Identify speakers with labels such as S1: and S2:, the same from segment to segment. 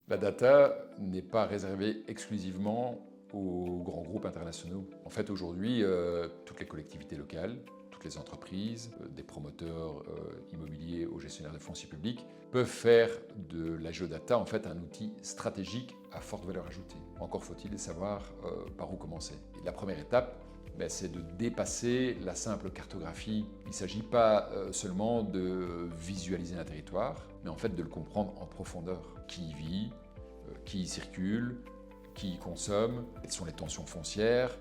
S1: La data n'est pas réservée exclusivement aux grands groupes internationaux. En fait, aujourd'hui, toutes les collectivités locales, toutes les entreprises, des promoteurs immobiliers aux gestionnaires de foncier public peuvent faire de la géodata en fait un outil stratégique à forte valeur ajoutée. Encore faut-il savoir par où commencer. Et la première étape, c'est de dépasser la simple cartographie. Il ne s'agit pas seulement de visualiser un territoire, mais en fait de le comprendre en profondeur. Qui y vit, qui y circule, qui y consomme, quelles sont les tensions foncières,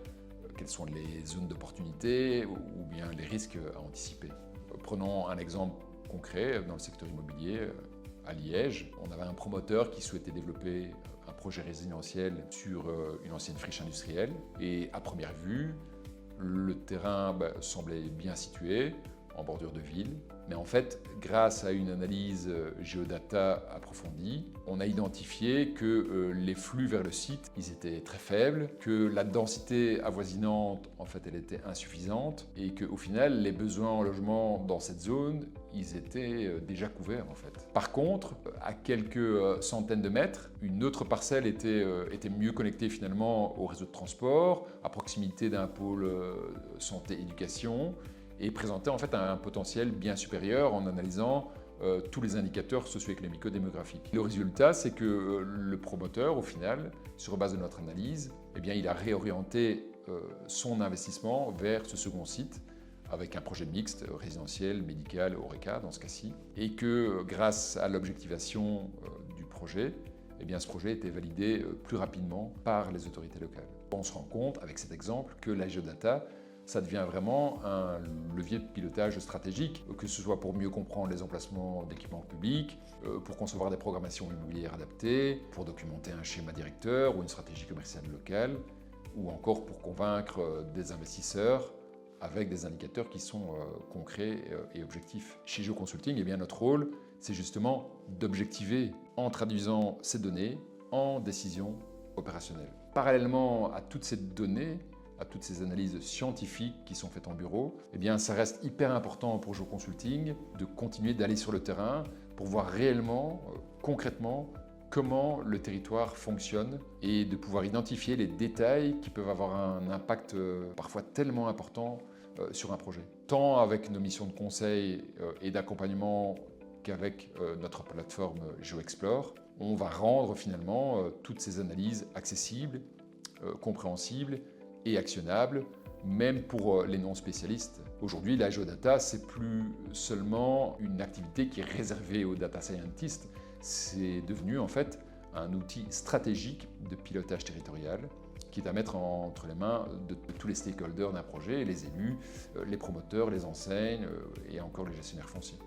S1: quelles sont les zones d'opportunité ou bien les risques à anticiper. Prenons un exemple concret dans le secteur immobilier. À Liège, on avait un promoteur qui souhaitait développer un projet résidentiel sur une ancienne friche industrielle. Et à première vue, le terrain semblait bien situé, en bordure de ville. Mais en fait, grâce à une analyse géodata approfondie, on a identifié que les flux vers le site, ils étaient très faibles, que la densité avoisinante, en fait, elle était insuffisante et qu'au final, les besoins en logement dans cette zone, ils étaient déjà couverts, en fait. Par contre, à quelques centaines de mètres, une autre parcelle était mieux connectée finalement au réseau de transport, à proximité d'un pôle santé-éducation, et présentait en fait un potentiel bien supérieur en analysant tous les indicateurs socio-économico-démographiques. Le résultat, c'est que le promoteur, au final, sur base de notre analyse, il a réorienté son investissement vers ce second site avec un projet mixte, résidentiel, médical, Horeca dans ce cas-ci, et que grâce à l'objectivation du projet, ce projet était validé plus rapidement par les autorités locales. On se rend compte, avec cet exemple, que la géodata, ça devient vraiment un levier de pilotage stratégique, que ce soit pour mieux comprendre les emplacements d'équipements publics, pour concevoir des programmations immobilières adaptées, pour documenter un schéma directeur ou une stratégie commerciale locale, ou encore pour convaincre des investisseurs avec des indicateurs qui sont concrets et objectifs. Chez GeoConsulting, notre rôle, c'est justement d'objectiver en traduisant ces données en décisions opérationnelles. Parallèlement à toutes ces données, à toutes ces analyses scientifiques qui sont faites en bureau, ça reste hyper important pour GeoConsulting de continuer d'aller sur le terrain pour voir réellement, concrètement, comment le territoire fonctionne et de pouvoir identifier les détails qui peuvent avoir un impact parfois tellement important sur un projet. Tant avec nos missions de conseil et d'accompagnement qu'avec notre plateforme GeoExplore, on va rendre finalement toutes ces analyses accessibles, compréhensibles et actionnables, même pour les non-spécialistes. Aujourd'hui, la géodata, c'est plus seulement une activité qui est réservée aux data scientists, c'est devenu en fait un outil stratégique de pilotage territorial qui est à mettre entre les mains de tous les stakeholders d'un projet, les élus, les promoteurs, les enseignes et encore les gestionnaires fonciers.